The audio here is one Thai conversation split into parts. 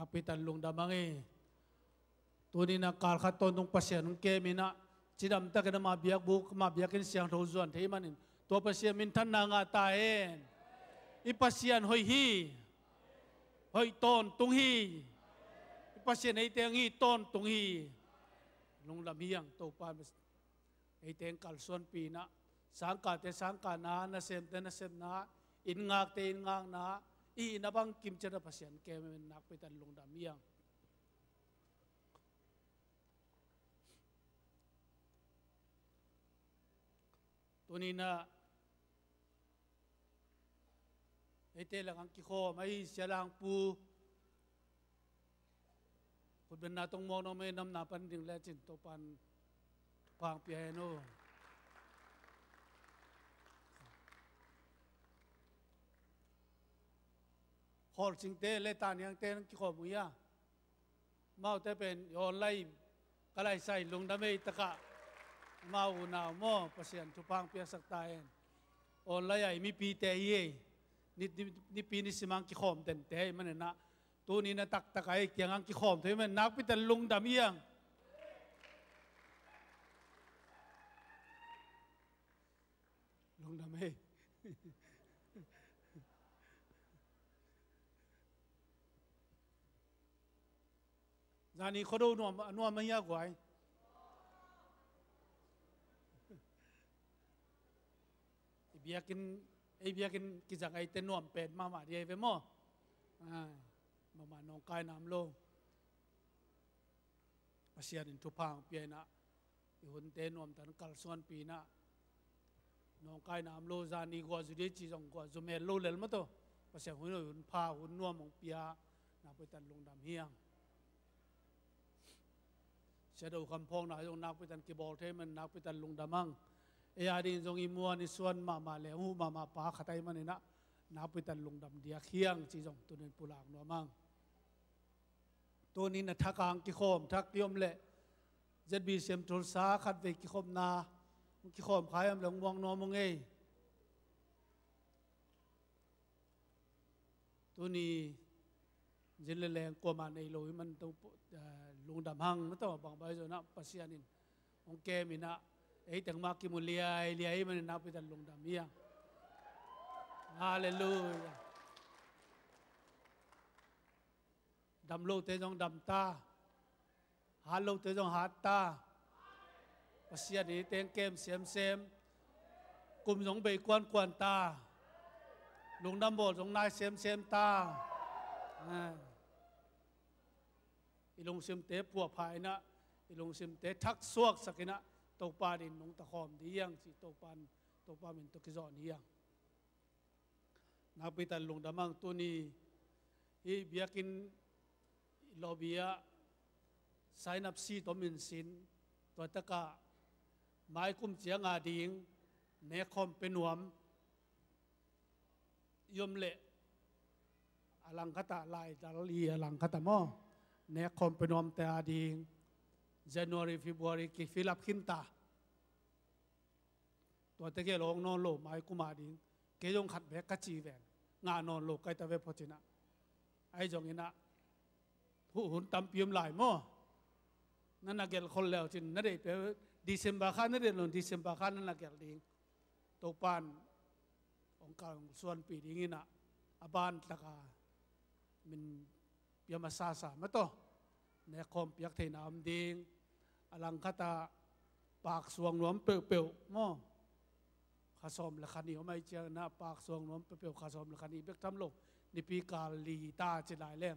นักพิตันลุงดามังเอตัวนี้นักการขัดต้นตรงปัสยานุเกมินะจิดำตะกันมาเบียกบุกมาเบียกินเสียงโรจวนที่มันตัวปัสยามินทันนางาตาเองอีปัสยานหอยฮีหอยต้นตุงฮีอีปัสยานไอเตียงฮีต้นตุงฮีลุงดำเฮียงตัวปานไอเตียงกัลส่วนปีนะสังกัดแต่สังกัดนานาเซมแต่นาเซมนาอินงากแต่อินงากนาอีนับังกิมเจระปัสยานเกมินนักพิตันลุงดำเฮียงตัวนี้นะไอเตลังกิโคไม่เสียลังปูคุณเป็นนาตรงมองน้องไม่นำนาปันดิ่งและจินโตปันพางเปียโนขอสิงเตเลตานยังเตนกิโคมุยาเมาแต่เป็นย้อนไล่กระไรใส่ลงดำไม่ตะกะมาอุณาโมปัสยันทุพังเปียสักตายออนไลน์มีปีเตยนี่ปีนี้สิมังกิขอมเต็นเตยมันนะตัวนี้นะตักตะไคร้เกียงกิขอมเท่มันนักพิจารลุงดำยังลุงดำเฮจานี่เขาดูนัวไม่ยากกว่าเบียกินกิจการเต้นนวมเป็ดมาเดียไปมั้งมาน้องกายน้ำโลปัสยานินทุพังเปียนะหุ่นเต้นนวมตันกัลส่วนปีนะน้องกายน้ำโลจานี่ก็จุดที่จีจงก็จุเมลโลเลลมาตัวปัสยาหุ่นพาหุ่นนวมของเปียนักไปตันลงดำเฮียงเสด็จคำพองนะจงนักไปตันกีบอลเทมันนักไปตันลงดำมั่งอาดินจงอิมัวนิส่วนมาเลวมาปาขัดไอมันนี่นะนับไปตันลุงดำเดียเคียงจีจงตัวนี้ปุลากนัวมังตัวนี้นะทักางกิโคมทักยมเละเจ็ดบีเซมทุลสาขัดเวกิโคมนากิโคมขายอันหลงวงนัวมงเอตัวนี้จินเลแรงกว่ามาในโลยมันตัวลุงดำหังนั่นตัวบางใบจนะปัสยานินองเกมินะไอ้แต่งมากิมุลียมันนับไปตันลงดำเมียฮาเลลูยาดำโลเตจงดำตาฮาโลเตจงฮัตตาปัสยานีเตงเกมเสียมกุมจงใบกวนตาลงดำโบจงนายเสียมตาอีลงเสียมเตะปัวภายนะอีลงเสียมเตะทักซวกสักนะตัวปลาดินนงตะคอมดียังสิตัวปลาเป็นตัวกิจอนยังนับไปตันลงดามังตัวนี้อีเบียกินลอบียไซนับซีตัวมินสินตัวตะกะไม้คุ้มเจียงอาดิงเนคอมเป็นหวมยมเละอลังคตะลายดาลีอลังคตะหม้อเนคอมเป็นหวมแต่อาดิงJanuari Februari ki Philip Kinta ตัวตะเกียลงนอนโลไม้กุมาดิงเกยงขัดแบกกะจีแวนงานอนโลไกตะเวพอจินะไอ้จงอินะผู้หุ่นตำเปียมหลายมั่วนั่นนักเกลคนแล้วจินนั่นเองเป็นDesemberขันนั่นเองลงDesemberขันนั่นนักเกลดิงตัวปานองค์การส่วนปีดิงินะอบานตะกามันเปียมาซามาโตในคอมเปียกเทนามดิงอลังคตาปากสวงหลวมเปลวๆมั่วข้าสมละคันนี้ไม่เจอนะปากสวงหลวมเปลวๆข้าสมละคันนี้เบิกทำโลกนิปีกาลีตาจะหลายแรง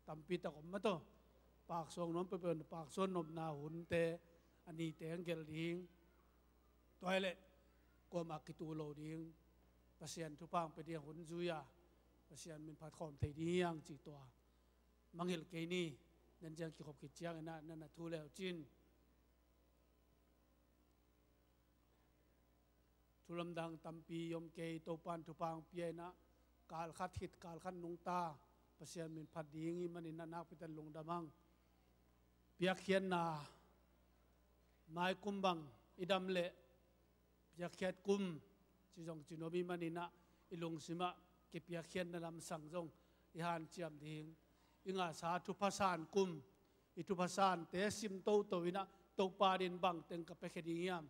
ตำปีตะกมาโตปากสวงหลวมเปลวๆปากส่วนนมนาหุ่นเตอันนี้เตงเกลดิงตัวเละกวมากิตูโลดิงปัสยันทุพังไปเดียหุ่นจุยาปัสยันเป็นพัดคอมเทดียังจีตัวมังเฮลเกนี่นั่นจะกิขบกิจยังนั่นทูแล้วจินทุลำดังตัมปียมเกยโตปันทุพังเปียนะกาลขัดหิดกาลขัดนุงตาปัสยันเป็นพัดดีงี้มันนี่นักพิจารลงดามังเปียกเขียนนาไม้กุมบังอิดำเละเปียกเขียดกุมจีจงจีโนบีมันนี่นะอิลงสิมะเก็บเปียกเขียนนั่นลำสั่งจงอิหานเจียมดิง inga sa thu phasan kum itu phasan te sim to ina to parin bang teng ka pekhediam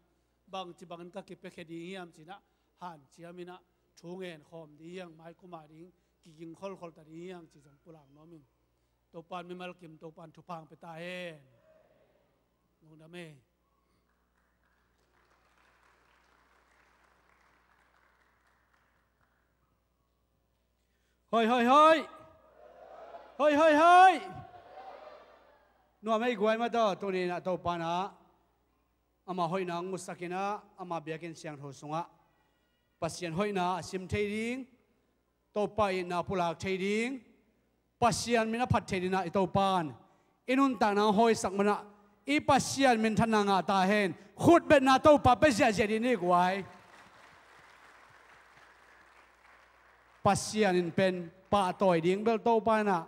bang chi bang ka ki pekhediam china han chiamina thungen khom diang mai kumaring ki ging khol ta diang chi jong pulang nomin to pan mi mal kim to pan thu phang pe ta hen nu na me hoi hoi hoi hoi hoi hoi nuam hei guai ma to tu ni na to pa na ama hoi nang musakina ama biakin siang tho sunga pasien hoi na sim thei ding to pa in na pulak thei ding pasien mina phat thei dina to pan inun ta na hoi sak mana i pasien min thananga ta hen khut bet na to pa pe sia sia di ni guai pasien in pen pa toy ding bel to pa na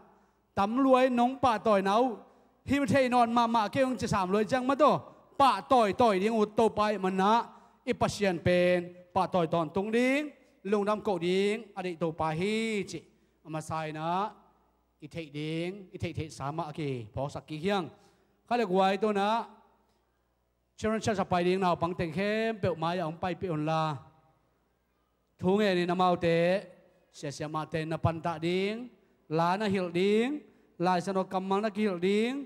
tắm luôi nóng pa toy nấu him thei non ma kêu chỉ sám luôi chăng mà to pa toy ding ut to pa man na i pasien pen pa toy ton tung ding lung dam ko ding adi to pa hi chi ama sai na i thei sama ki phok sak ki hiang khale guai to na children cha pai ding nào bằng tiếng khem bẹo mai ông pai pe on la thu nghe ni namau te sia ma te na pan ta ding la na hil ding lai sano kamang na hil ding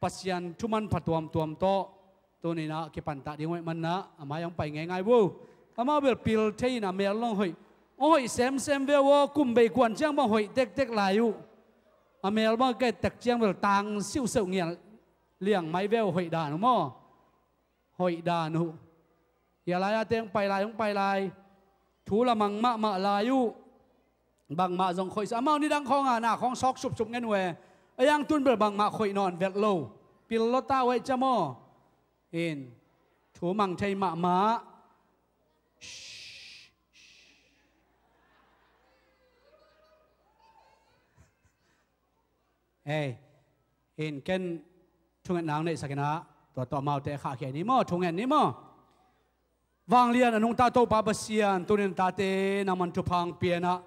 pasian thuman phatuam tuam to ni na ki pan ta ding man na amai ông pai ngai bu ama bel pil thei na mel long hoi sem ve wo kum bei kwan chang ba hoi tek lai u amel ba cái tek chang bel tang siu seu nghian liang mai veo hoi da no mo hoi da nu ya lai ateng pai lai thu la mang ma lai u bang ma jong khoi sa mau ni dang khong na khong sok sup ngen we ayang tun bel bang ma khoi non vet lo pil lo ta we chamo in thu mang thei ma hey in ken thung nang nei sakina to mau te kha khe ni mo thung ni mo wang lian anung ta to pa basian tunin ta te nang man thu phang piana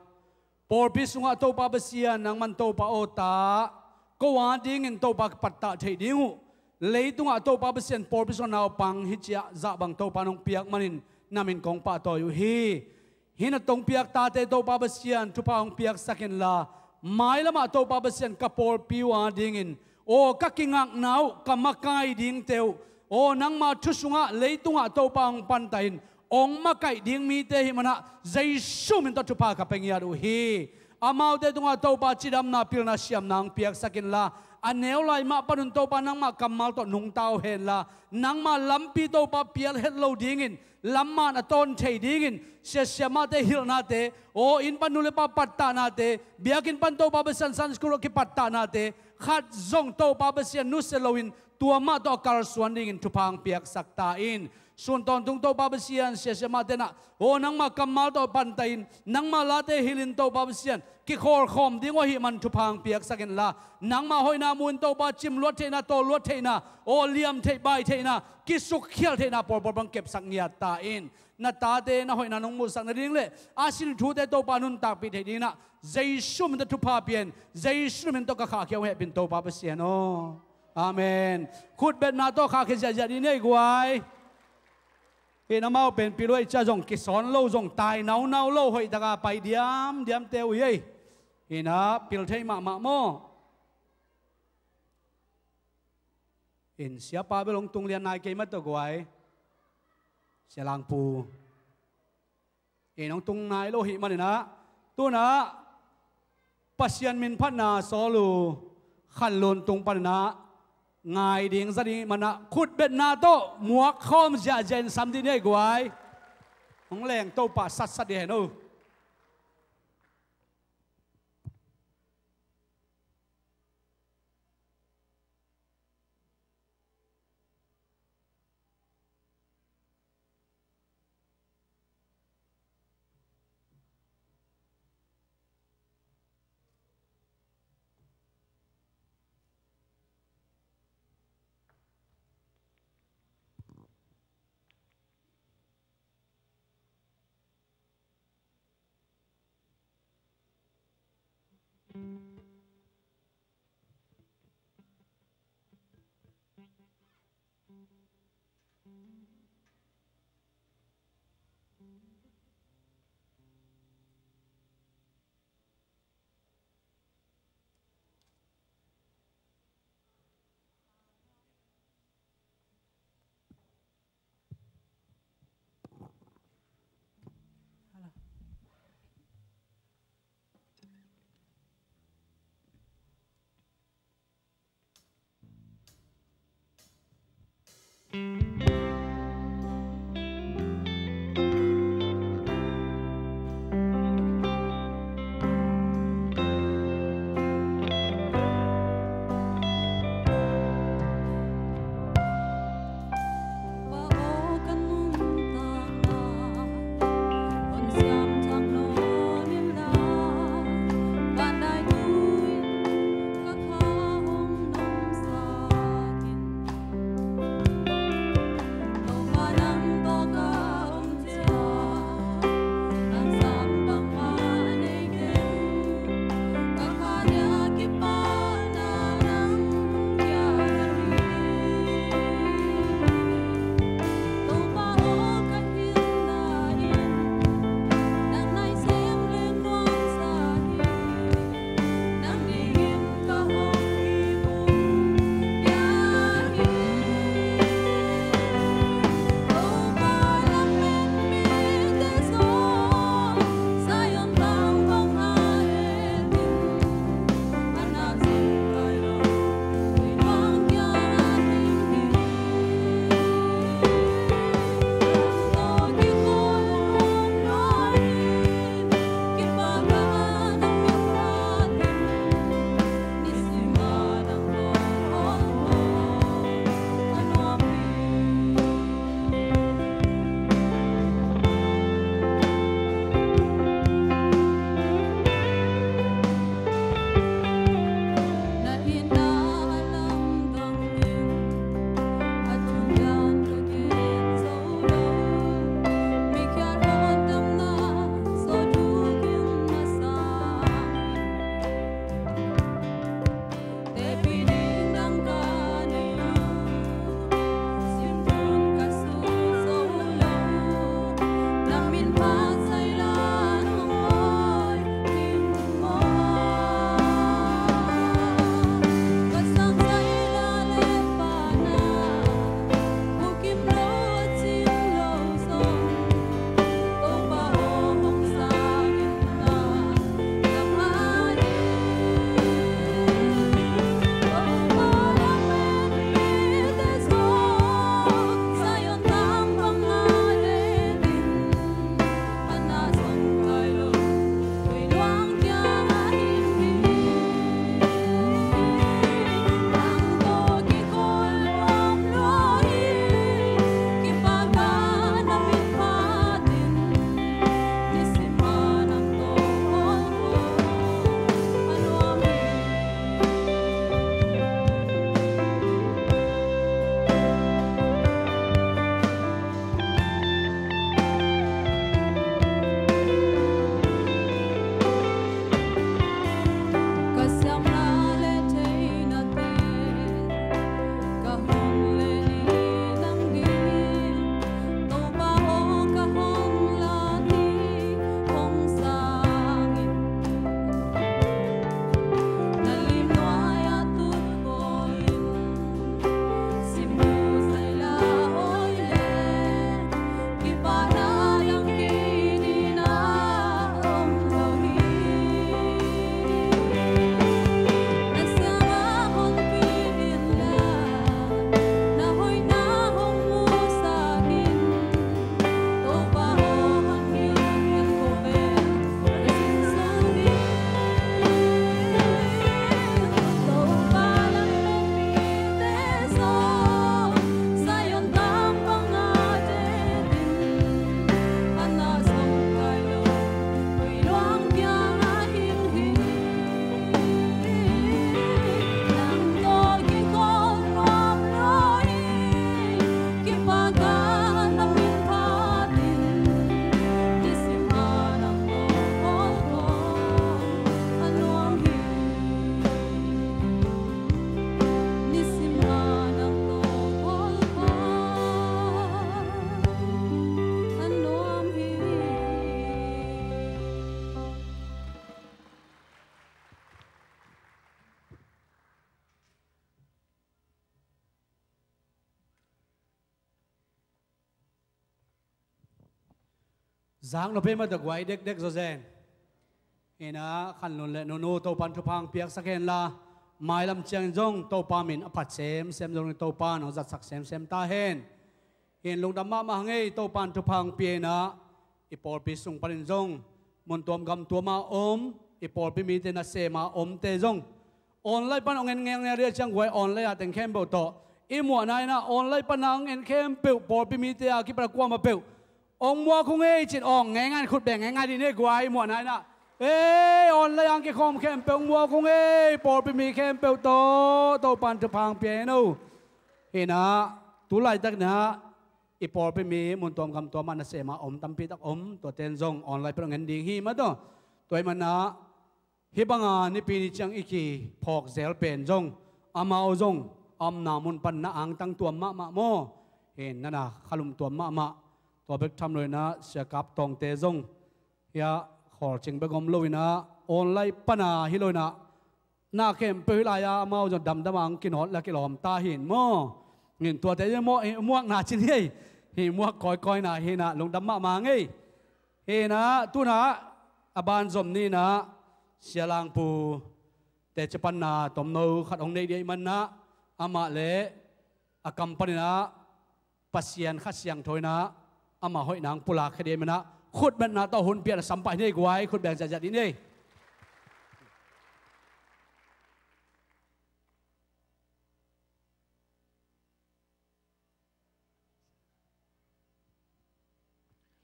por pisunga to pa basian nang man to pa ota ko wa ding in to pa patta thei dingu leitunga to pa basian por pisun naw pang hichia za bang to pa nong piak manin namin kong pa to yu hi hina tong piak ta te to pa basian thu phang piak sakin la mai lama to pa basian kapor piwa ding in o kakingak nau kamakai ding teu o nang ma thusunga leitunga to pang pantain ong makai ding mi te hi mana jaisu min to thupa ka pengya ru hi amau te tunga to pa chidam na pil na siam nang piak sakin la aneu lai ma panun to pa nang ma kamal to nung tau hen la nang ma lampi to pa pial het lo ding in lamma na ton thei ding in sia ma te hil na te o in panule pa patta na te biakin pan to pa besan san skuro ki patta na te khat zong to pa besian nu seloin tua ma to kal suan ding in thupang piak sakta in sun ton tung to pa besian sia ma te na o nang ma kamal to pantain nang ma la te hilin to pa besian ki khor khom ding wa hi man thupang piak sakin la nang ma hoina mun to pa chim lot theina to lot theina o liam thei bai theina ki suk khial theina por bang kep sak nia ta in na ta te na hoina nong mu sak na ding le asin thu te to pa nun tak pi thei ding na jaisu min to pa pian jaisu min to ka kha khyau he bin to pa besian o amen khut bet na to kha khe ja ni nei guai he na mau pen pi loi cha jong ki son lo jong tai nau lo hoi ta ka pai diam teu ye he na pil thei ma mo in siapa belong tung lian nai ke mat to guai sia lang pu e nong tung nai lo hi man na tu na pasian min phat na solu khan lon tung pan na ngai ding za ding mana khut bet na to muak khom ja jen sam di nei guai hong leng to pa sat de no เ giang nó phê mà được quay đếch đếch rồi gen ina khăn luôn lệ nô tàu pan thu phang piak sắc hen la mai lam chiang jong tàu pa min apat xem jong tàu pa nó giặt sắc xem ta hen hiện lung đam ma ngay tàu pan thu phang pia na ipol pi sung panin jong mon tuam gam tuama ipol pi mi te na se ma te jong online pan ong ngeng ria chang wai online ateng kem bo to imwa nai na online pan ang en kem pe pol pi mi te a ki pra kwa ma pe ong mua khung ei chin ong ngai ngan khut beng ngai đi ne gwai imwa nai na online ang ke khom kem pe ong mua khung ei pol pi mi kem pe to pan tu phang pe no hina tu lai tak na ipol pi mi mon tom gam to man na se ma tam pi tak to ten jong online pan ngan ding hi ma to toy man na hi banga ni pi ni chang iki phok zel pen jong amao jong na mun pan na ang tang tuam ma mo hen na khalum tuam ma to bek tham loi na sia kap tong te jong ya khor ching be gom loi na online pana hi loi na kem pe la ya amao jong dam ang kinot la kilom ta hin mo ngin to te mo muak na chin hi muak koi na hi na lung dam ma ngai he na tu na aban zom ni na sia lang pu te chapan na tom no khat ong nei dei man na ama le a company na pasian khat siang thoi na ama hoi nang pula khade mana khut ben na to hun pia sampai nei gwai khut beng jat ni nei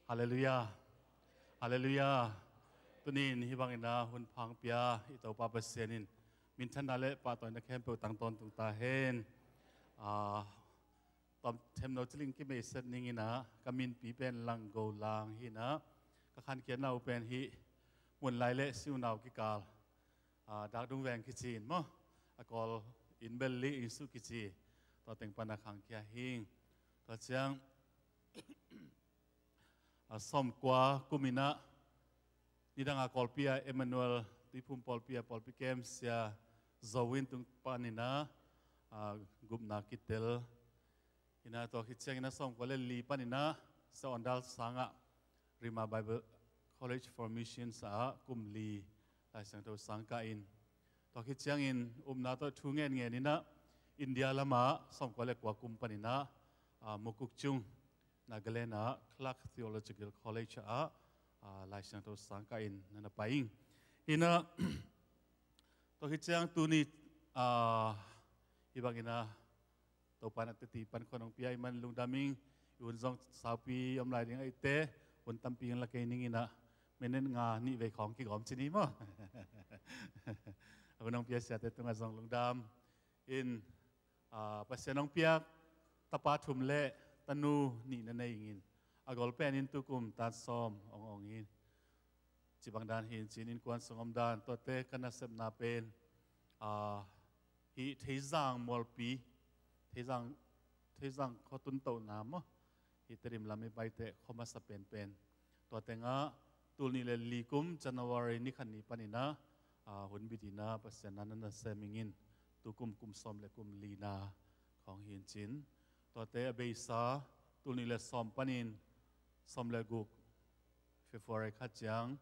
Hallelujah Hallelujah tunin hi bang ina hun phang pia ito pa pasienin min than dale pa toy na kem pe tang ton tung ta hen tom them no chling ki me set ning ina kamin pi pen lang go lang hi na ka khan kian nau pen hi mun lai le siu nau ki kal dak dung weng ki chin mo akol in belli in su ki chi to teng pana khang kya hing to chang som kwa kumina nidang akolpia Emmanuel tipum polpia kem sia zawin tung panina gumna kitel ina to kitcheng ina som kole li panina sa ondal sanga Rima Bible College for Missions sa kumli la sang to sangka in to kitcheng in na to thungen nge nina India lama som kole kwa kum panina mukuk chung Nagalena Clark Theological College lai sang to sangka in nana paing ina to kitchang tuni ibang ina to panat ti pan konong piai man lungdaming yun zong sapi lai ding ai te un tamping la kai ning ina menen nga ni ve khong ki gom chini mo unong pia sia te tunga zong lungdam in pasenong pia tapa thum le tanu ni na nei ingin agol pen in tukum tan som ong in chibang dan hin chin in kwan songom dan to te kana sep na pen hi theizang molpi theizang khotun to na mo hi terim lami bai te khoma sa pen to te nga tulni le likum January ni khan ni panina hun bidina pasen na semingin tukum kum som le kum lina khong hin chin to te abeisa tulni le som panin som le guk February khachiang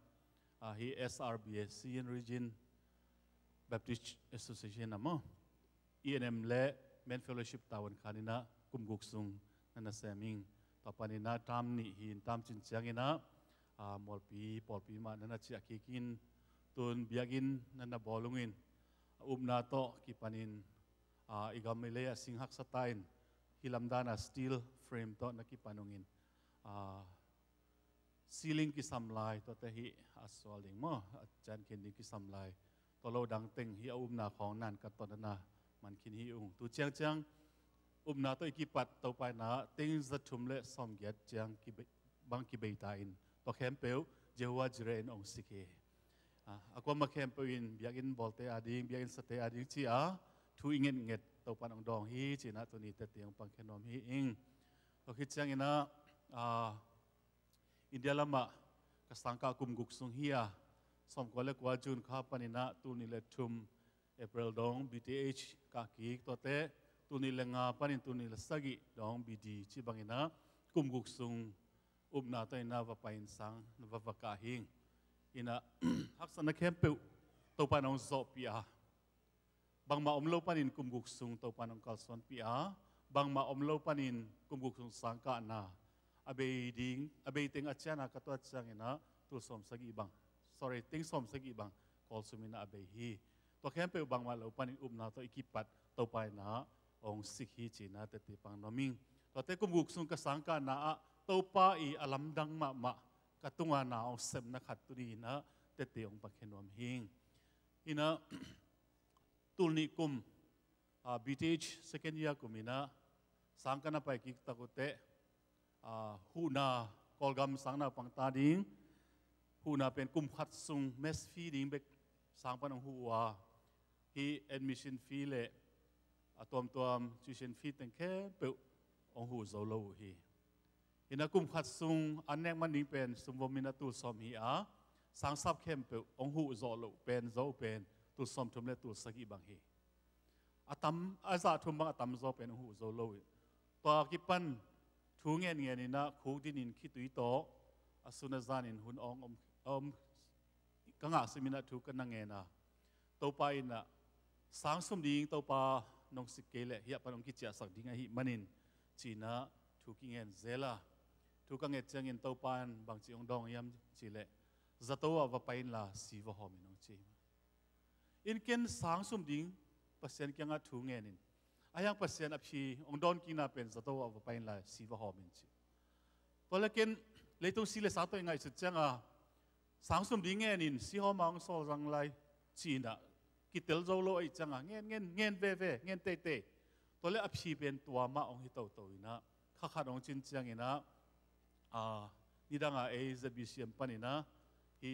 hi SRBS in region Baptist Association amo ENM le men fellowship tawon khanina kum guk sung nana seming to panina tam ni hin tam chin chiangina polpi ma nana chi akikin tun biagin nana bolungin umna to ki panin igamile singhak satain hilamdana steel frame to nakipanungin ceiling ki samlai to te hi aswaling mo chan kin ki samlai to lo dang teng hi umna khong nan ka to na man kin hi ung tu chang umna to ikipat to pa na teng za thum le som get chang ki bang ki beita in to khempeu jewa jire en ong sike akwa ma khempeu in biagin bolte ading biagin sate ading chi thu ingen nget to pan ong dong hi china to ni te tiang pang khenom hi ing to khit chang ina India lama kasangka kum guk sung hiya som kole kwa jun kha panina tu ni le thum April dong BTH ka ki to te tu ni le nga panin tu ni le sagi dong BD chi bangina kum guk sung นาตัวอินาว่าไปอินสังว่าว่ากาหิงอินะฮักษณะเข้มเปิวตัวปานองโซปีอาบางมาอมโลปานินกุมกุกซุงตัวปานองกัลสวนปีอาบางมาอมโลปานินกุมกุกซุงสังกานาอเบยดิงอเบยติงอาจารย์กัตัวจังอินะตัวสมสกีบัง sorry ติงสมสกีบังกอลสุมินาอเบยฮีตัวเข้มเปิวบางมาโลปานินนาตัวอิกิปัดตัวไปนะองสิกฮีจีนาเตติปังนมิงตัวเตกุมกุกซุงกสังกานาตัวป้าอีอลัมดังมากตุงานาองเซมนักขัดตุรีนะเตติองปักเขนวมหิงอินะตุลนิกุมBTH second year กุมินะสังกันาไปกิกตะกุเตหูนากอลกัมสังนาปังตาดิงหูนาเป็นกุมขัดซุงเมสฟีดิงเบกสังปนังหัวฮีแอดมิชชั่นฟีเล่ตัวtuition fee ตั้งแค่เปิลองหูโซโลฮีอินักกุมขัดซุงอันแนกมันนี่เป็นสมบูรณ์มินาตูสอมฮีสังสับเข้มเปิลองหูโซโลเป็นโซเป็นตูสอมทุมเลตูสกีบังฮีอาตัมอาซาทุมบังอาตัมโซเป็นองหูโซโลตัวกิปันทูเงียนี่นะคูดินินคิดตุยโตอาสุนซานินหุนองกังอาสมินาทูกันนังเงินะตัวไปนะสังสมดิงตัวปานองสิกเกลเฮียปานองกิจจะสักดิ้งหิมันินจีน่าทุกิเงินเซล่าทุกังเงินจังเงินตัวปานบางจีองดองยามจีเล่จะตัวว่าไปอินลาสีวะหอมินองจีอินเกนสังสมดิงเปอร์เซ็นต์ยังทุเงินินอายังเปอร์เซ็นต์อภิองดอนกินาเป็นจะตัวว่าไปอินลาสีวะหอมินจีตัวเล็กนเลยต้องสิเลสาตัวยังไงสุดจังสังสมดิงเงินินสีหอมังโซรังไลจีน่ากิตเตลโซโลไอจังเงี้ยเว่เงี้ยเตตัวเล็กอภิเป็นตัวมาองฮิตตัวอินะข้าขาดองจินจังอินะนี่ดังAZBCMปันอินะฮี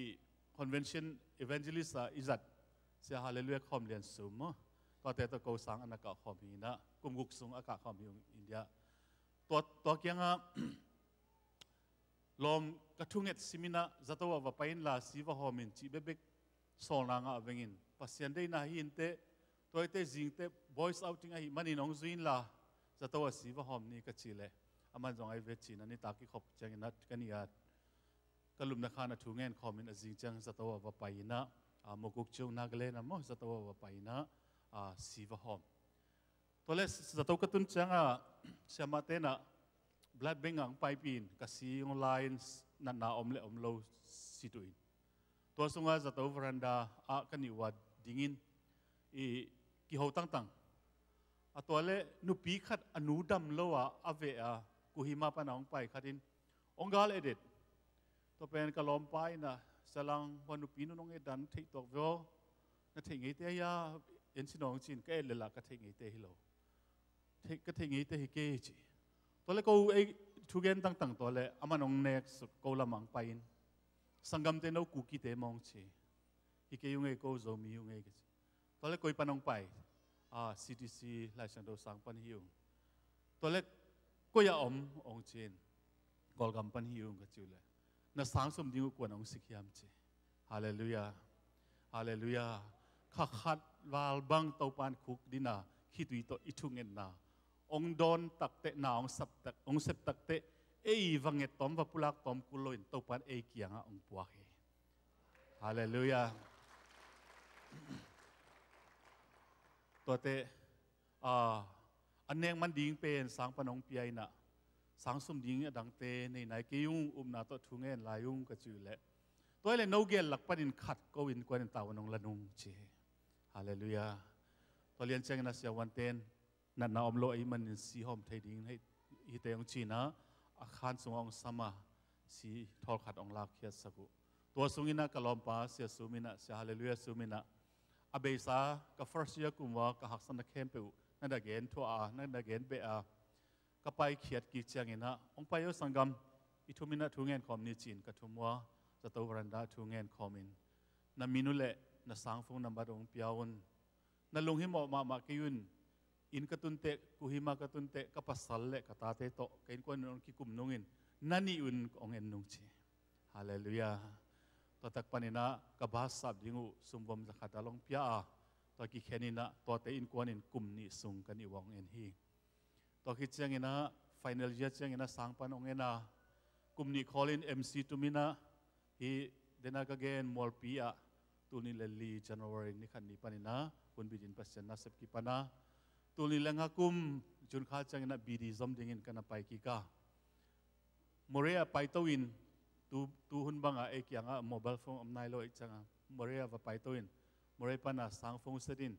convention evangelist อิจัดเสียฮาเลลูยาคอมเรียนสูงมั้งตัวเตตัวกูสังอันนักคอมอินะกุมกุกสุงอากาศคอมอินเดียตัวเกียงลมกระทุ่งเอ็ดซิมินะจะตัวว่าไปอินลาสีวะฮอมินจีเบกโซนางาเวงินปัสยันได้นาหินเตตัวเตจิงเต voice outing ไอ้มันนี่น้องจุนลาจะตัวสีวะหอมนี่ก็ชีเลอามันจงไอ้เวจีนั่นนี่ตากิขบจังนัดกันนี่ก็ลุมนักข่าวนัดทุ่งเงินคอมมินจิงจังจะตัวว่าไปนะมกุกจงนักเล่นนะมั้งจะตัวว่าไปนะสีวะหอมตัวเล็กจะตัวกระตุ้นจังเชื่อมาเตนะ blood bank อังไปปีนกสีออนไลน์นั่นน่าอมเล่อมโลสิตุยตัวสงฆ์จะตัววรันดากันอยู่ว่าดิ่งินกิโฮตั้งตัวเล่นุปีขัดอนุดำโลอาเวกุหิมาปนองไปขัดินองกาลเอเดตตัวเป็นกะลอมไปนะสลังวันนุปีนุนองเอดันที่ตัวเวลนั่นถึงไอเตียเอ็นสินองจินก็เอเลล่ะก็ถึงไอเตียฮิโลก็ถึงไอเตียฮิเกจิตัวเล่กูไอทุกเย็นตั้งตัวเล่อามันองเน็กสุกูละมังไปสังกัมเตนเอาคุกิเตมองชีฮิเกยุงเอโกโซมิยุงเอกิตอนเล็กคุยปนองไปCTC ไลเซนโดสังปันฮิวตัวเล็กก็อย่าองเชนกอลกัมปันฮิวก็จิวเลยน่าสังสมดิ้งกวนองสิกยามจีฮาเลลูยาฮาเลลูยาข้าขัดวาลบังเตาปานคุกดินาคิดวิโตอิทุงเงินนาองดอนตักเตนาองสับตักองเสพตักเตวังเงตอมว่าปุลักตอมกุลอยน์ตัวปันเกียงองปัวเฮฮาเลลูยาตัวเตอันเนงมันดิ้งเป็นสังปนองปีไอนะสังสมดิ้งดังเตในไหนกิยุงนาตัวทุ่งเงินลายุงก็จืดเลยตัวเลยโนเกลหลักปนินขัดก็วินกวนตาวนองละนุงเจฮาเลลูยาตัวเรียนเจงนะเสียวันเตนนันนาอมโลไอมันสีหอมไทยดิ้งให้ฮิเตยองจีนะอาคารสงองสมาสีทอลขัดองลาเคียสกุตัวสุงินะกะลอมปาเสียสุมินะเสียฮาเลลูยาสุมินะอาเบซ่ากับ first year กุมว่ากับหักสันนักเข้มเปิวนั่นดักเห็นทัวนั่นดักเห็นเบะกับไปเขียดกิจจังเงินนะองไปเอาสังกัมอิทุมินะทุ่งเงินคอมนิจินกับทุ่มว่าจะตัวรันดาทุ่งเงินคอมินนั่นมินุเละนั่นสังฟงนั่นบาดองพิอาวนนั่นลงหิมอมากิยุนอินกตุนเตกุหิมากตุนเตกับปัสสัลเละกับตาเตโตกินกวนนองกิกุมนงินนั่นนี่อุนองเงินนงชีฮาเลลูยาตัวตักปนินะกับภาษาดิ้งสุมบมจะขัดลงพิอาตัวกิแค่นี้นะตัวเตอินกวนอินกุมนี่สุงกันอีวงเอ็นฮีตัวคิดเชียงนะ final year เชียงนะสังปนองเงินนะ กลุ่มนี้ call in MC ตุมินะฮีเดนักเกนมอลปีอะตุนิเลลี January นี่ขันนี้ปานินะคุณบิดินเปอร์เซ็นต์นะเซฟกีปานะตุนิเลงกุมจุนข้าจังนะบีดีซอมดิ่งกันนะไปกีกาโมเรียไปตัวอินtu hun banga ek yang mobile phone amnai lo ichanga morea va pai toin more pana sang phone sedin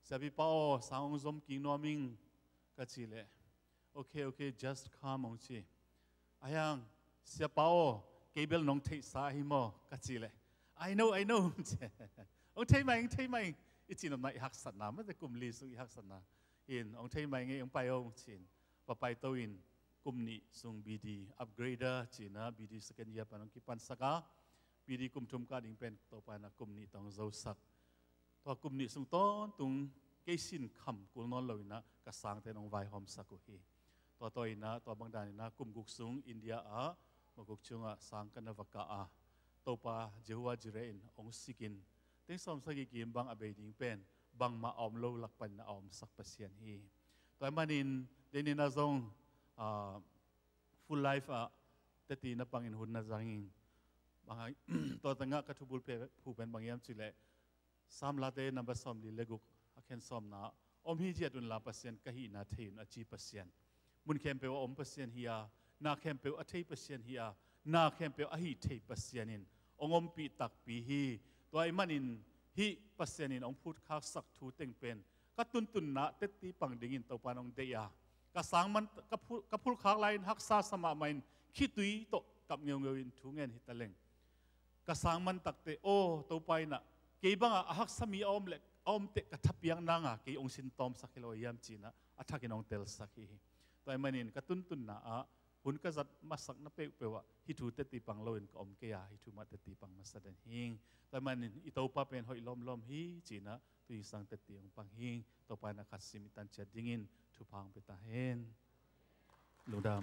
sabi pao sang zom king noming ka chile okay just come ong chi ayang sia pao cable nong thei sa hi mo ka chile I know ong thei mai ichin am nai hak sat na ma te kum li su hak sat na in ong thei mai nge ong pai ong chin va pai toinกลุ่มนี้ส่งบีดีอัปเกรดจีน่าบีดีสแกนยาปนองกิปันสักาบีดีกลุ่มทุมการดิ่งเป็นต่อไปนะกลุ่มนี้ต้องเจ้าสักตัวกลุ่มนี้ส่งต้นตุงเกสินคำกุลนอนเลยนะกระสังแต่น้องไวหอมสักกุฮีตัวอินะตัวบางด้านนะกลุ่มกุกซุงอินเดียมากุกจุงสังกันนวกะตัวปาเจหัวจิเรนองสิกินทั้งสองสักกิมบางอเบดิ่งเป็นบางมาออมโลหลักปันออมสักเปอร์เซ็นต์ฮีตัวมันอินเดนินาซงfull life แต่ตีนับปังอินหุ่นนัจังอิงบางตัวตั้งกระทุบุลเปผู้เป็นบางยามจิเลสามลาเตนับซ้อมลีเลกุกอาเคนซ้อมนะอมฮิเจตุนลาเปอร์เซ็นต์ก็ฮีนาเทนอาจีเปอร์เซ็นต์มุนเข้มเปว่าอมเปอร์เซ็นต์ฮียนาเข้มเปว่าเทเปอร์เซ็นต์ฮียนาเข้มเปว่าฮีเทเปอร์เซ็นต์อินองอมปีตักปีฮีตัวไอ้มันอินฮีเปอร์เซ็นต์อินองพูดข้าวสักทูเต็งเป็นก็ตุนนะเตตีปังดิ่งอินตัวปานองเดียกสังมันกับพูดข้างไลน์ฮักษาสมามันคิดตุยโตกับเงียวอินทุเงินหิตะเลงกสังมันตักเตโอตัวไปน่ะเกี่ยบังฮักษามีอมเล็กอมเตกทับยังนางเกี่ยองสินตอมสักกิโลยามจีนะอัฐกินองเตลสักฮีตัวมันอินกตุนนะหุ่นก็จัดมาสักนับเปว่าฮิทูเตติปังโลอินก็อมเกียฮิทูมาเตติปังมาแสดงหิงตัวมันอินอิโตปะเป็นหอยล้อมฮีจีนะตุยสังเตติองปังหิงตัวไปนักขัดสิมิตันเจดิ่งอินทุพังไปตาเห็นลุงดำ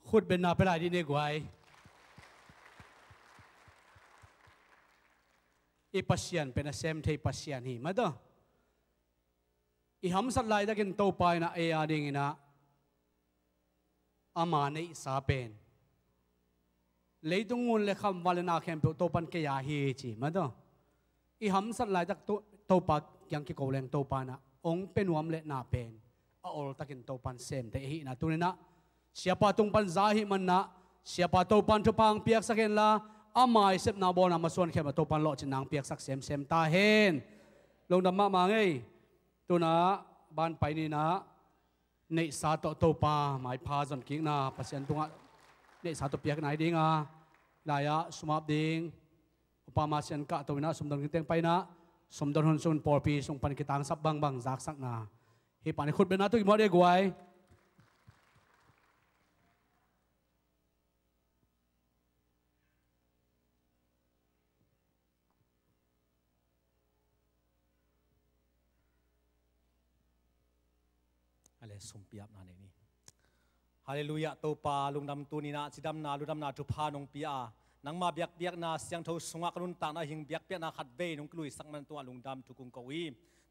ขุดเป็นนาเปลายดีเนกไว้อีปัสยันเป็นเซมเทปัสยันฮีมาดูอีหำสัตไลตะกินโตไปนะเอียดิ่งนะอามาในสาเป็นเลยตรงงูเลยคำวาเลนาเข้มเปโตปันเกียฮีจีมาดูอีหำสัตไลตะโตปักยังกิโกเลงโตปานะองเป็นวมเลนาเป็นอาอลตะกินโตปันเซมแต่ฮีนะตุนนะsiapa tungpan zahir mana siapa topan tupang piak saken la amai sep na bona masuan khem topan lo chinang piak sak sem ta hen long dam ma ngai tuna ban pai ni na nei sa topa mai pha zon king na pasien tunga nei sa to piak nai dinga laya sumap ding upama sian ka to na sumdon teng pai na sumdon hon sun por pi sung pan kitang sap bang zak sak na hi pan khut be na tu mo de guaiอะไรสมเปียบนานี่ฮาเลลูยาโตปาลุงดำตูนีนาจิดำนาลุดำนาทุพานงปีอานังมาเบียกนาเสียงเท่าสงกรุนตานาหิงเบียกนาขัดเวนงกลุยสักมันตัวลุงดำทุกุงกวี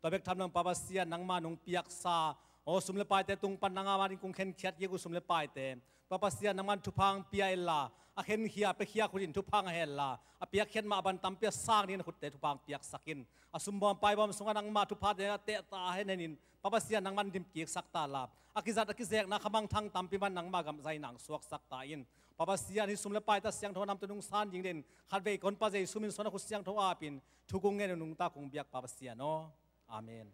ตัวเบกทำนังปาปาเซียนังมานงเปียกซาโอสุมเลปายแต่ตุงปันนังอามาดิกุงเข็นเขียดเยกุสุมเลปายแต่ปาปาเซียนังมันทุพังปียเอลลาอาเข็นเขียไปเขียขุดินทุพังเฮลลาอาเปียกเขียนมาบันตำเปียสร้างนี่นะขุดแต่ทุพังเปียกสักินอาสุมบอมไปบอมสงนังมาทุพังเตะตาให้นินปาปาเซียนังมันดิมเกียกสักตาลาอากิจัดอากิเซกนักขมังทั้งตำปีมันนังมากำใจหนังสวกสักตาอินปาปาเซียนี่สุมเลปายแต่เสียงโทนำตัวนุ่งซานยิงเด่นขัดเวกอนปาเจสุมินสนขุเสียงโทอาปินทุกุงเงินนุ่งตาคงเบียกปาปาเซียโนอาเมน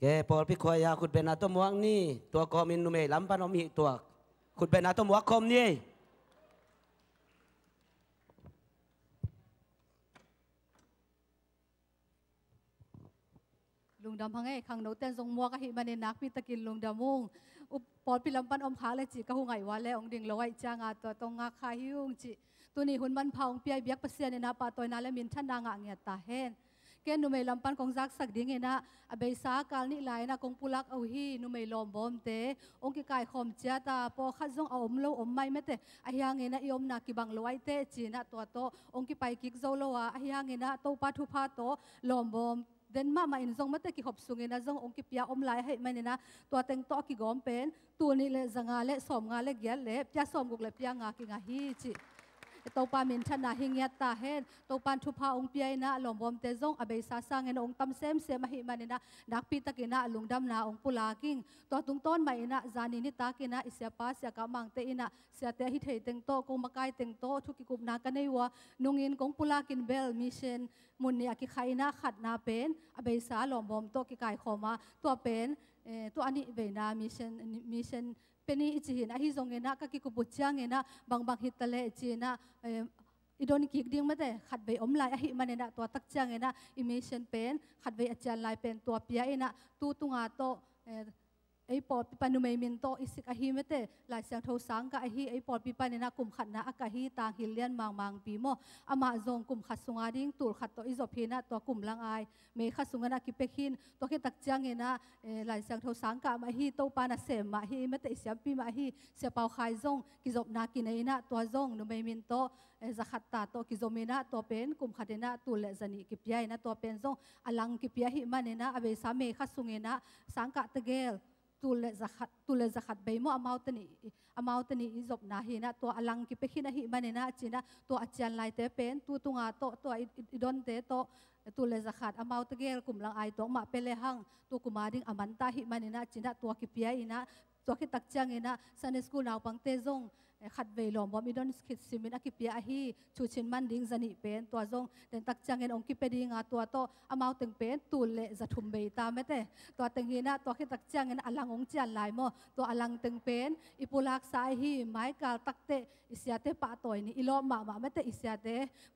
แกพอพิควายาขุดเป็นอาตมวังนี่ตัวกอมินนุเมลำปานอมีตัวขุดเป็นอาตมวังคมนี่ลุงดำพังไงขังโนเต้นทรงมัวกะหิมันในนักพิตะกินลุงดำมุง ปอดพิลำปันอมขาเลยจีกะหุงไงวะแล้วองดิ่งลอยจางาตัวตรงงาคาหิวจีตัวนี้หุ่นมันเผาเปียเบียกเปเสียนนะปาตัวนั้นแล้วมินทันดางะเงียตาเห็นแกนุไม่ลำปันของซักสักดิ่งนะอเบสากาลนี่ไหลนะกงปุลักเอาฮีนุไม่ลมบอมเตองค์กิกายคอมเจ้าตาพอขัดซงเอาอมโลอมไม่เมเตอายางเงินะยมนักกิบังลอยเตจีนะตัวโตองค์กิไปกิกโซโลวะอายางเงินะโตปาทุพาโตลมบอมเดินมาอินซงมาเตกิขบสุงเงินะซงองค์กิปยาอมไหลให้มันนะตัวเต็งโตกิกอมเป็นตัวนี้เลยจังาเลสอมงาเลเกียเลปยาสอมกุกเลปยางากิงาฮีจีตัวปามินชนะหิงยัตตาเห็นตัวปานทุพาองเปียนะลมบอมเตจงอเบสาสังเงินองตำเซมเสมาหิมันนะนักปีตะกินะลุงดำนาองปุลากิงตัวตุงต้นมาอินะจานินิตากินะอิเสียป้าเสียกามังเตอินะเสียเตหิเทเต็งโตกงมากายเต็งโตทุกิกุบนากันในวัวนุงอินกงปุลากินเบลมิเชนมุนเนียกิไขนะขัดนาเป็นอเบสาลมบอมโตกิกายขอมาตัวเป็นตัวอันนี้เบนามิเชนเป็นนี่จีนอหิจงเงินะก็กิกุบุจางเงินะบางฮิตทะเลจีนะอีโดนกิกดิ้งมาแต่ขัดใบอมลายอหิมันเนี่ยตัวตักจางเนี่ยอิมิชันเป็นขัดใบอาจารย์ลายเป็นตัวเปียเนี่ยตูตุงาโตไอ้ปอดปิปันุเมมินโตอิสิกอหิมาแต่ลายเสียงเท่าสังกะอหิไอ้ปอดปิปันเนี่ยกลุ่มขัดนะอากาหิต่างหิเลียนมังปีโมอามาจงกลุ่มขัดสุงาดิ้งตูขัดตัวอิจพีนะตัวกลุ่มลังไอเมขัดสุงานะกิเปขินตัวคิดตักจางเนี่ยลายเสียงเท่าสังกะมาหิโตปานะเสมมาหิมาแต่อิเสียปีมาหิเสียเปาขายจงกิจบนากินเนี่ยนะตัวจงนุเมมินโตจะขัดตาตัวกิโจมินะตัวเป็นกลุ่มขัดนะตัวเลจันิกิปยายนะตัวเป็นจงอลังกิปยาหิมันนะอเวสาเมขัดสุงนะสังกะตะเกลตัวเลจะขัดใบโมอมาวตนีอิจบนาหินะตัวอลังกิเปขินะหิมันนะจีนะตัวอาจารย์ลายเตเป็นตัวงาโตตัวอิดอนเตโตตัวเลจะขัดอมาวตะเกลกลุ่มลังไอตัวมาเปเลหังตัวกุมาดิ้งอมันตาหิมันนะจีนะตัวกิปยายนะตัวคิดตักจังนะซันสกูลเอาปังเตจงขัดเวลอมบอมิดอนสคิดซิมินอกิปยาฮีชูชินมันดิ้งจันิเป็นตัวจงเดินตักจังเงินองกิเปดีงาตัวโตอมาวตึงเป็นตูเลจะทุ่มเบตาเมเตตัวตึงหินะตัวคิดตักจังเงินอลังองจันลายโมตัวอลังตึงเป็นอิปุลักสายฮีไม้กาลตักเตอิเสียเตปะตอยนี่อิโลมาเมเตอิเสียเต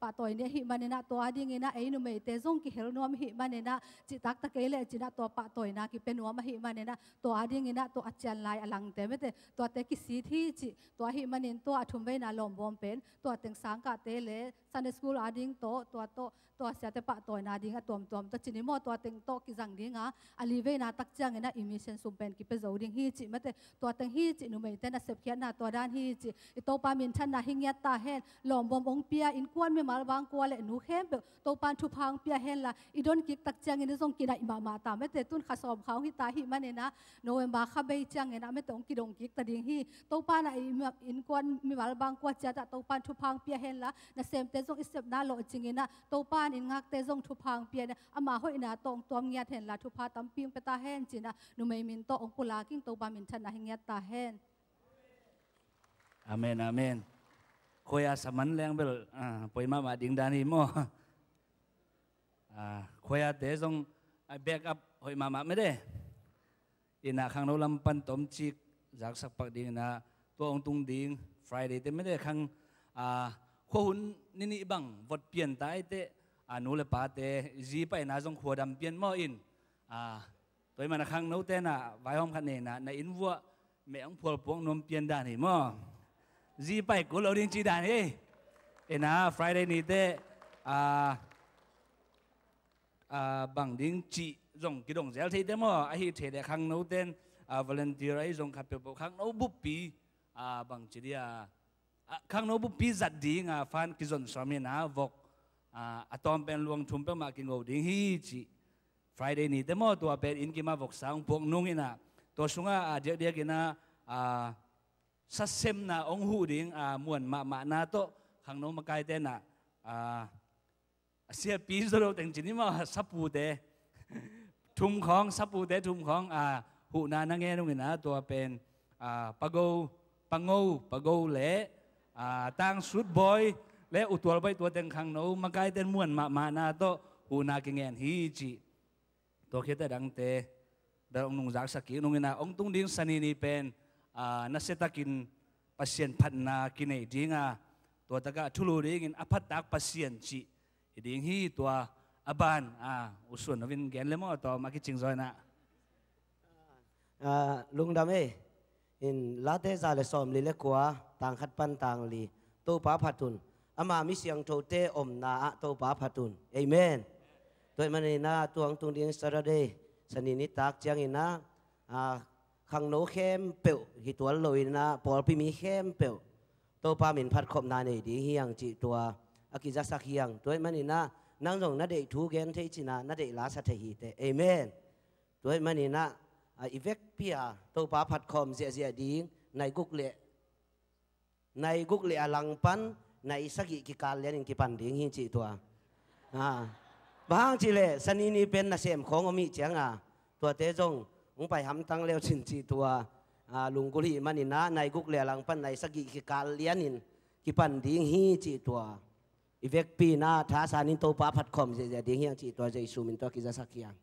ปะตอยนี่หิมันนะตัวดิ้งนะไอนุเมเตจงกิเฮลนัวมหิมันนะจิตักตะเกเลจินะตัวปะตอยนะกิเป็นนัวมหิมันนะตัวดิ้งนะตัวอาจารย์ลายอลังเตเมเตตัวเตกิสีที่จิตัวหิมันตัวทุ่มเวนาลมบอมเป็นตัวเต็งสังกะเตเลซันเดสกูลอาดิ้งตัวเสียแต่ปะตัวนาดิ้งตัวตัวจินิโมตัวเต็งโตกิจังดิ้งอลีเวนาตักจังนะอิมิเชนสุมเป็นกิเปโจดิ้งฮีจิมาแต่ตัวเต็งฮีจินุเมเตนะเสพเขียนนะตัวด้านฮีจิอิโตปามินชันนะหิงยัตตาเฮนลมบอมองเปียอินกวนมีมาบางกวนเลนูเฮมเปโตปานทุพังเปียเฮนละอิดอนกิกตักจังนี่ทรงกินอิมาตาเมเตตุนขสอบเขาฮิตาฮิมันนะโนเวมบาคาเบจังนะเมตองกิดงกิกตะดิ้งฮีโตปานะอินกวนมีมาบางกวนจะโตปานทุพังเปียเฮนละนะเซมเตจงอิเซบนาโลจิงินะโตปานอินงักเตจงทุพังเปียนะอามาหอยนะตองตัวเงียเห็นละทุพาตัมปิงเปตาเฮนจินะนุเมมินโตองปุลากิ้งโตปามินชันนะหิงยัตตาเฮนอาเมนอาเมนคอยอาสมันแรงเบลปอยมาดิ้งดานีโมคอยอาเตจงแบกอัพหอยมาไม่ได้อินะข้างโนลำปันตมจิกจากสักปักดิ้งนะตัวองตุงดิ้งFriday แต่ไม่ได้ข้างข้อหุ่นนี่บังวดเปลี่ยนตายเตนูเลปาเตจีไปน่าจงขวดดำเปลี่ยนหม้ออินตัวมันข้างโน้ตเตน่ะไว้ห้องคันเนน่ะในอินวัวแม่งพวกพวกนมเปลี่ยนด่านนี่หม้อจีไปกูเราดิ้งจีด่านเอ้นะ Friday นี่เตบังดิ้งจีจงกิดงเซลที่เตหม้อไอ้ที่เทเดข้างโน้ตเตนvolunteer ไอ้จงขับไปข้างโน้ตบุปผีบางทีข้างโน้บุปีจัดดิ้งฟันกิจนสามีนะวกตอมเป็นลวงทุ่มเป็นมากินโอดิ้งฮีจี Friday นี่แต่หมดตัวเป็นอินกิมาวกสังพวกนุ่งอินะตัวสุงเดียกินะสัตเซมนะองหูดิ้งมวนมานาโตข้างโน้มาไกลเตนะเสียปีสโลแต่งจีนี่มาสับปูเตทุ่มของสับปูเตทุ่มของหูนานังเงนุ่งอินะตัวเป็นปะโกปะโกเละตั้งสุดบอยเละอุตัวไปตัวเต็งขังโนมาไกลเต็นม้วนมานาโตหูนาเกงเงินฮีจีตัวคิดแต่ดังเตดาองนุ่งจักสักกินุ่งนะองตุงดิ้งสันนี่เป็นนักเศรษฐกินปัสเซียนพันนากินไอดิ้งตัวตะกะทุลุดิ้งอภัตตักปัสเซียนจีดิ้งฮีตัวอบานอุส่วนนวินเกนเลมอต่อมาคิดจริงซอยนะลุงดำเอ in late za le som li le kwa tang khat pan tang li to pa phatun ama mi siang tho te om na to pa phatun amen toy mani na tuang tung ding Saturday sani ni tak chiang ina khang no khem pel hi tual loi na pol pi mi khem pel to pa min phat khom na nei di hiang chi tua akiza sak hiang toy mani na nang jong na de thu gen thei china na de la sa thei hi te amen toy mani na ivek pia to pa phat khom zia zia ding nai guk le alang pan nai sagi ki kal len ki pan ding hi chi tua bang chi le sani ni pen na sem khong mi changa tua te jong ung pai ham tang leo chin chi tua lungkuli manina nai guk le alang pan nai sagi ki kal lianin ki pan ding hi chi tua ivek pi na tha sanin to pa phat khom zia ding hi chi tua Jesu min to ki za sakiang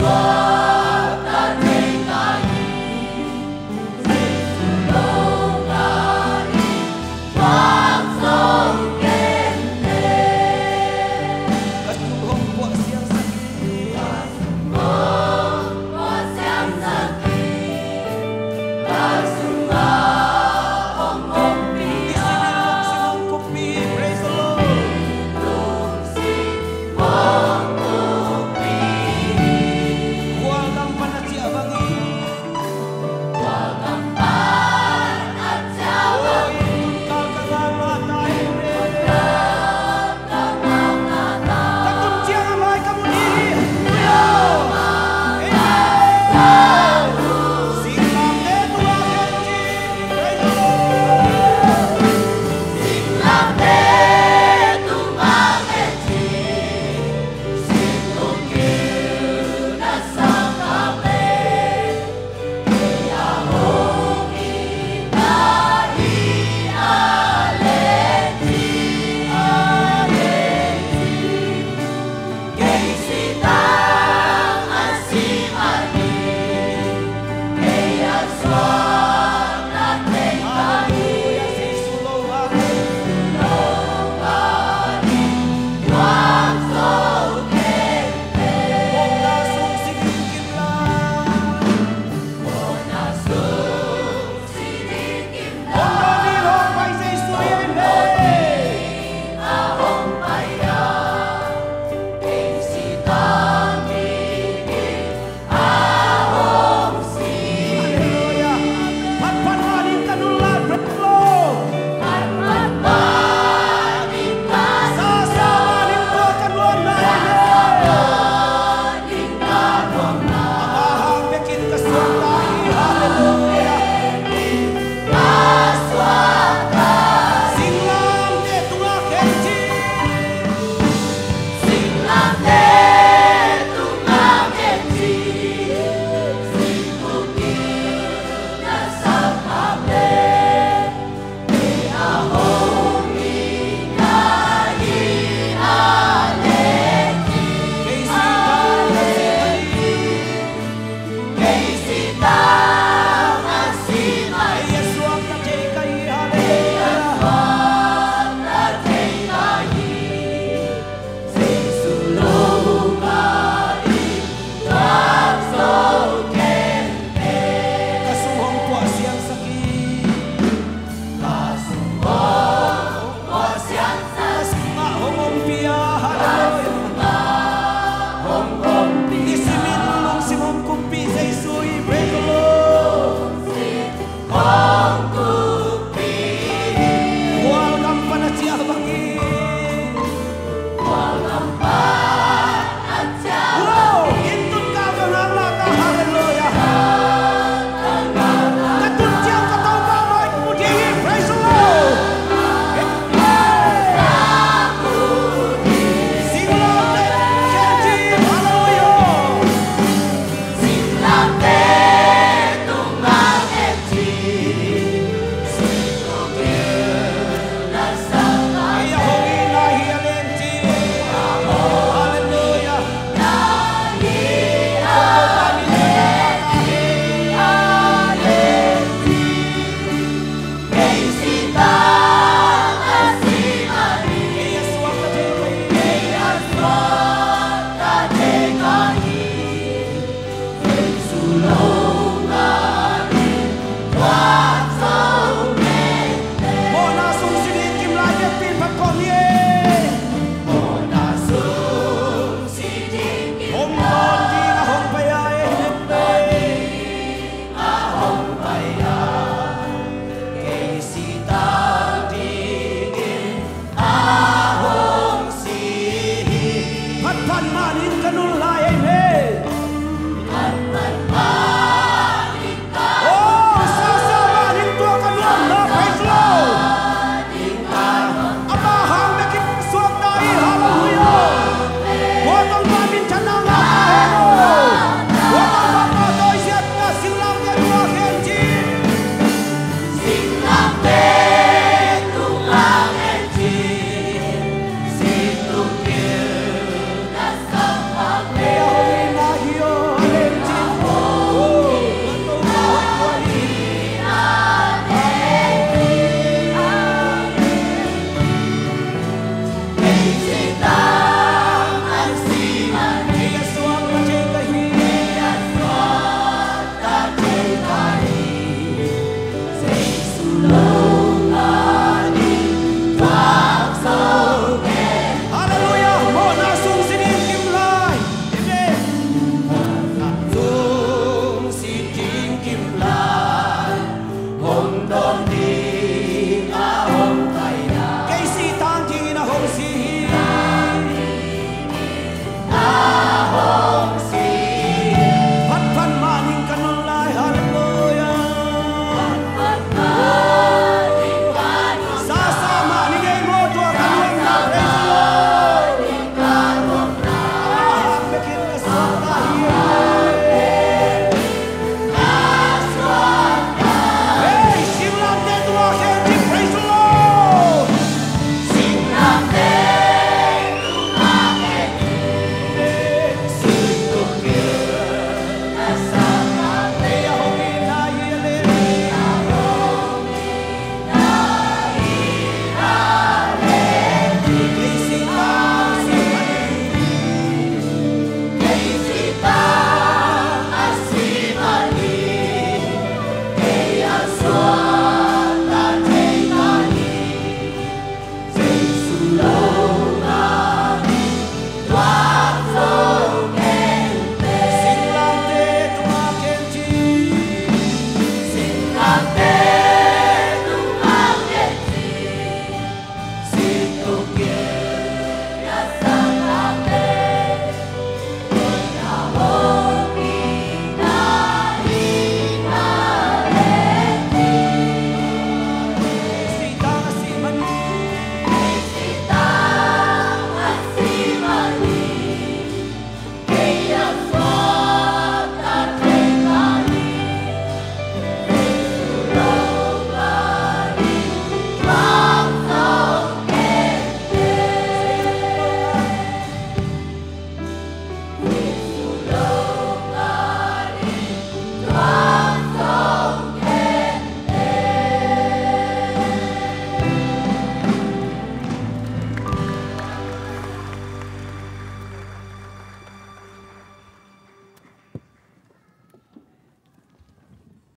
Lord.